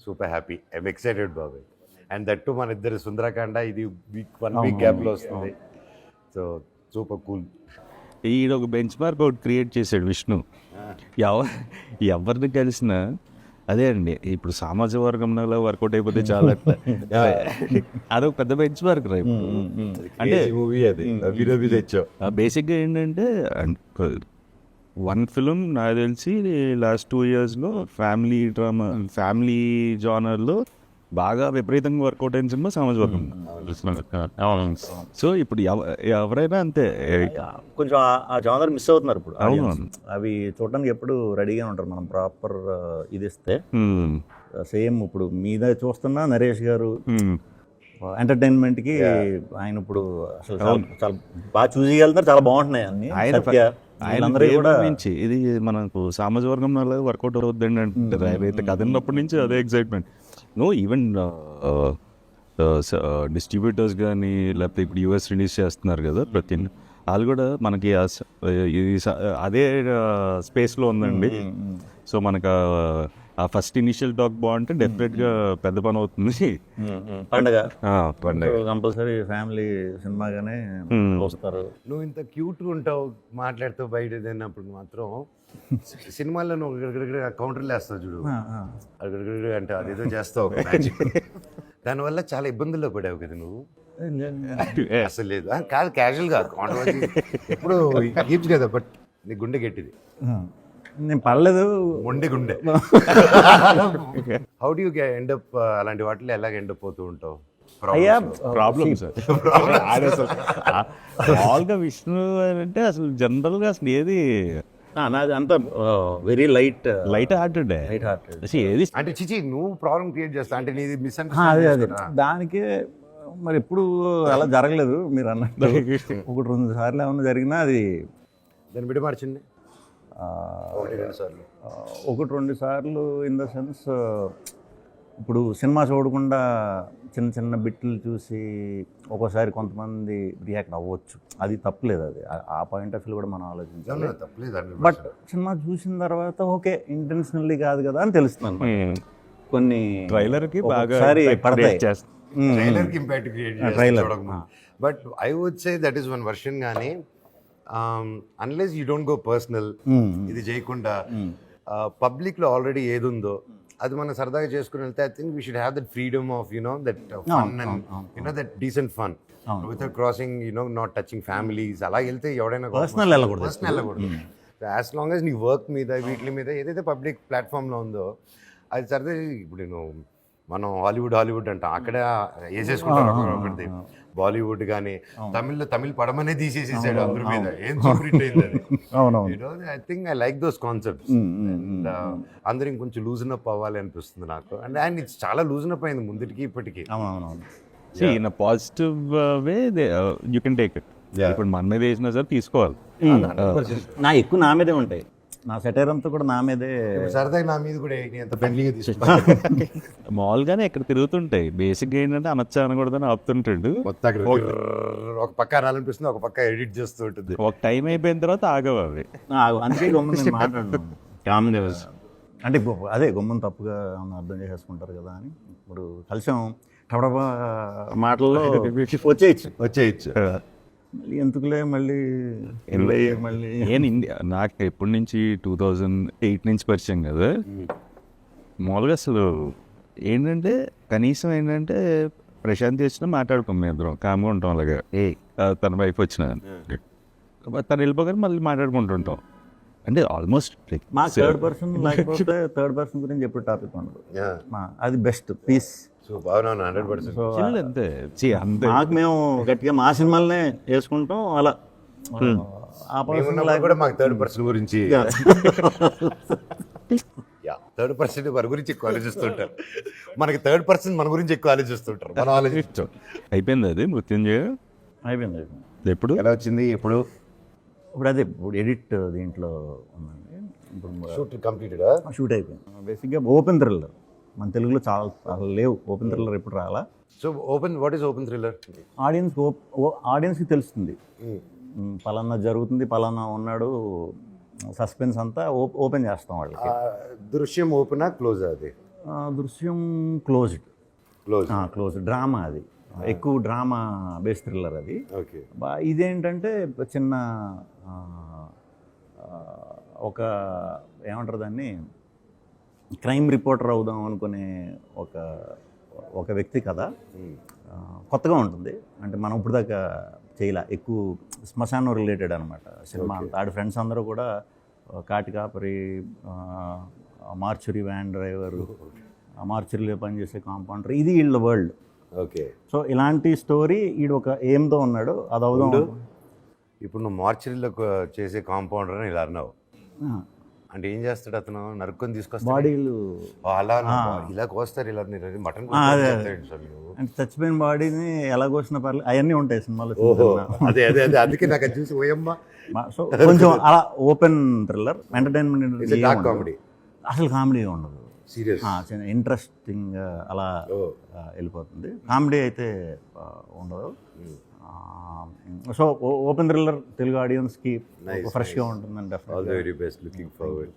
Super happy I'm excited బాబాయ్. And that మన ఇద్దరు సుందరకాండ ఇది వన్ వీక్ గ్యాప్లో వస్తుంది. So super cool. ఈడ ఒక బెంచ్ మార్క్ ఒకటి క్రియేట్ చేశాడు విష్ణు. ఎవరిని కలిసినా అదే అండి, ఇప్పుడు సామాజిక వర్గంలో వర్కౌట్ అయిపోతే చాలా అదొక పెద్ద బెంచ్ మార్క్ రా ఇప్పుడు. అంటే మూవీ అది వినోది తెచ్చావు. బేసిక్గా ఏంటంటే వన్ ఫిలిం నాకు తెలిసి లాస్ట్ 2 yearsలో ఫ్యామిలీ డ్రామా ఫ్యామిలీ జానర్లో బాగా విపరీతంగా వర్కౌట్ అయిన సినిమా సామాజిక వర్గం. సో ఇప్పుడు ఎవరైనా అంతే కొంచెం ఆ జానర్ మిస్ అవుతున్నారు ఇప్పుడు. అవును. అవి చూడడానికి ఎప్పుడు రెడీగా ఉంటారు. మనం ప్రాపర్ ఇది ఇస్తే సేమ్ ఇప్పుడు మీద చూస్తున్నా నరేష్ గారు ఎంటర్టైన్మెంట్కి ఆయన ఇప్పుడు అసలు చాలా బాగా చూస్ చేయగలుగుతారు. చాలా బాగుంటున్నాయి అన్ని. ఆయన కూడా నుంచి ఇది మనకు సామాజిక వర్గం వర్కౌట్ అవుద్దండి అంటారు. అయితే కథ ఉన్నప్పటి నుంచి అదే ఎక్సైట్మెంట్. నో ఈవెన్ డిస్ట్రిబ్యూటర్స్ కానీ లేకపోతే ఇప్పుడు యూఎస్ రిలీజ్ చేస్తున్నారు కదా ప్రతి వాళ్ళు కూడా మనకి అదే స్పేస్లో ఉందండి. సో మనకు ఆ ఫస్ట్ ఇనిషియల్ టాక్ బాగుంటే డెఫినెట్గా పెద్ద పని అవుతుంది. పండగ పండగ కంపల్సరీ ఫ్యామిలీ సినిమాగానే వస్తారు. నువ్వు ఇంత క్యూట్గా ఉంటావు మాట్లాడుతూ బయట తిన్నప్పుడు మాత్రం సినిమాల్లో నువ్వు కౌంటర్లు వేస్తావు చూడు, అక్కడ అంటే అదేదో చేస్తావు దానివల్ల చాలా ఇబ్బందుల్లో పడావు కదా నువ్వు. అసలు లేదు కాదు, క్యాజువల్గా కాంట్రవర్సీ ఎప్పుడు గీప్స్ కదా, బట్ నీ గుండె గట్టిది. నేను పర్లేదు, మొండి గుండె. How do you end up అలాంటి వాటిలో ఎలాగ ఎండ్ అప్ అవుతూ ఉంటావు? అయ్యా ప్రాబ్లమ్స్ మామూలుగా విష్ణు అంటే అసలు జనరల్గా అసలు ఏది నాది అంతా వెరీ లైట్ హార్టెడ్ ఏది అంటే చిచి నువ్వు ప్రాబ్లం క్రియేట్ చేస్తా అంటే నీది మిస్ అదే దానికే మరి ఎప్పుడు అలా జరగలేదు. మీరు అన్నట్టు 1-2 సార్లు ఏమన్నా జరిగినా అది దాన్ని బిడమార్చింది 1-2 సార్లు ఇన్ ద సెన్స్ ఇప్పుడు సినిమా చూడకుండా చిన్న చిన్న బిట్లు చూసి ఒక్కోసారి కొంతమంది రియాక్ట్ అవ్వచ్చు. అది తప్పలేదు. అది ఆ పాయింట్ ఆఫ్ వ్యూ కూడా మనం ఆలోచించాలి. బట్ సినిమా చూసిన తర్వాత ఓకే ఇంటెన్షనల్లీ కాదు కదా అని తెలుస్తున్నాను. కొన్ని ట్రైలర్కి బాగా పడతాయి. But I would say that is one version. కానీ unless you don't go personal ఇది చేయకుండా పబ్లిక్లో ఆల్రెడీ ఏది ఉందో అది మనం సరదాగా చేసుకుని వెళ్తే I think we should have that freedom of that fun and that decent fun without crossing not touching families. అలా వెళ్తే ఎవడైనా పర్సనల్ వెళ్ళకూడదు. యాజ్ లాంగ్ యాజ్ నీ వర్క్ మీద వీటి మీద ఏదైతే పబ్లిక్ ప్లాట్ఫామ్లో ఉందో అది సరదా. ఇప్పుడు మనం హాలీవుడ్ అంటాం, అక్కడ వేసేసుకుంటాం ఒకటి. బాలీవుడ్ కానీ తమిళ్ పడమనే తీసేసేసాడు అందరి మీద. ఏం సూపర్ హిట్ అయింది. I think I like those concepts. అందరూ ఇంకొంచెం లూజన్ అప్ అవ్వాలి అనిపిస్తుంది నాకు. అండ్ ఇట్స్ చాలా లూజన్ అప్ అయింది ముందుకి ఇప్పటికి. In positive way you can take it. ఇప్పుడు మన మీద వేసినా సరే తీసుకోవాలి. ఎక్కువ నా మీదే ఉంటాయి. నా సెటైర్ అంతా కూడా నా మీదే. సరదాగా నా మీద కూడా మామూలుగానే ఇక్కడ తిరుగుతుంటాయి. బేసిక్గా ఏంటంటే అనొచ్చా అనకూడదని ఆపుతుంటాడు. ఒక పక్క అనాలనిపిస్తుంది, ఒక పక్క ఎడిట్ చేస్తూ ఉంటుంది. ఒక టైం అయిపోయిన తర్వాత ఆగవు అవి. అందుకే మాట్లాడు అంటే అదే గమ్మున తప్పుగా అర్థం చేసేసుకుంటారు కదా అని. ఇప్పుడు కలిసాం టబడబా మాటల్లో వచ్చేయచ్చు. మళ్ళీ ఎందుకులే మళ్ళీ నాకు ఎప్పటి నుంచి 2008 నుంచి పరిచయం కదా. మామూలుగా అసలు ఏంటంటే కనీసం ఏంటంటే ప్రశాంత్ చేసినా మాట్లాడుకోం, మేము ఇద్దరం కామ్గా ఉంటాం. అలాగే తన వైఫ్ వచ్చిన తను వెళ్ళిపోగానే మళ్ళీ మాట్లాడుకుంటుంటాం. అంటే ఆల్మోస్ట్ థర్డ్ పర్సన్ లేకపోతే థర్డ్ పర్సన్ గురించి ఎప్పుడు టాపిక్ ఉండదు. అది బెస్ట్ పీస్. అంతే మాకు మేము గట్టిగా మా సినిమాలనే వేసుకుంటాం. అలా ఆ పర్సన్ కూడా మాకు థర్డ్ పర్సన్ గురించి థర్డ్ పర్సన్ మన గురించి ఎక్కువ ఆలోచిస్తుంటారు. మనకి థర్డ్ పర్సన్ మన గురించి ఎక్కువ ఆలోచిస్తుంటారు. మనం ఆలోచిస్తాం. అయిపోయింది అది మృత్యుంజయ అయిపోయింది. ఎప్పుడు ఎలా వచ్చింది? ఇప్పుడు అదే ఇప్పుడు ఎడిట్ దీంట్లో ఉందండి. ఇప్పుడు షూట్ అయిపోయింది. బేసిక్గా ఓపెన్ థ్రిల్లర్ మన తెలుగులో చాలా లేవు. ఓపెన్ థ్రిల్లర్ ఎప్పుడు రాలా. So what is open thriller? ఆడియన్స్కి తెలుస్తుంది పలానా జరుగుతుంది, పలానా ఉన్నాడు, సస్పెన్స్ అంతా ఓపెన్ చేస్తాం వాళ్ళకి. దృశ్యం ఓపెనా క్లోజ్ అది? దృశ్యం క్లోజ్డ్. క్లోజ్ డ్రామా అది, ఎక్కువ డ్రామా బేస్ థ్రిల్లర్ అది. ఓకే. ఇదేంటంటే చిన్న ఒక ఏమంటారు దాన్ని, క్రైమ్ రిపోర్టర్ అవుదాం అనుకునే ఒక వ్యక్తి కథ. కొత్తగా ఉంటుంది, అంటే మనం ఇప్పుడు దాకా చేయలే, ఎక్కువ శ్మశానం రిలేటెడ్ అనమాట సినిమా అంతా. ఆడి ఫ్రెండ్స్ అందరూ కూడా కాటికాపరి, మార్చురీ వ్యాన్ డ్రైవరు, మార్చురీలో పనిచేసే కాంపౌండర్, ఇది వీళ్ళ వరల్డ్. ఓకే. సో ఇలాంటి స్టోరీ ఈడు ఒక ఎయిమ్తో ఉన్నాడు, అది అవుదాం. ఇప్పుడు నువ్వు మార్చరీలో చేసే కాంపౌండర్ అని ఇలా అన్నావు, అంటే ఏం చేస్తాడు అతను? నరుక్కొని తీసుకొస్తాడు బాడీలు అలా ఇలా కోస్తారు, ఇలా మటన్ అంటే చచ్చిపోయిన బాడీని ఎలా కోసిన పర్లేదు, అవన్నీ ఉంటాయి సినిమాలో. అదే అదే అదే అందుకే నాకు అది చూసి ఓయమ్మా. సో కొంచెం అలా ఓపెన్ థ్రిల్లర్, ఎంటర్టైన్మెంట్, కామెడీ, అసలు కామెడీ ఉండదు, సీరియస్ ఇంట్రెస్టింగ్ అలా వెళ్ళిపోతుంది. కామెడీ అయితే ఉండదు. సో ఓపెన్ థ్రిల్లర్ తెలుగు ఆడియన్స్కి ఫ్రెష్గా ఉంటుందండి. All the very best, looking forward.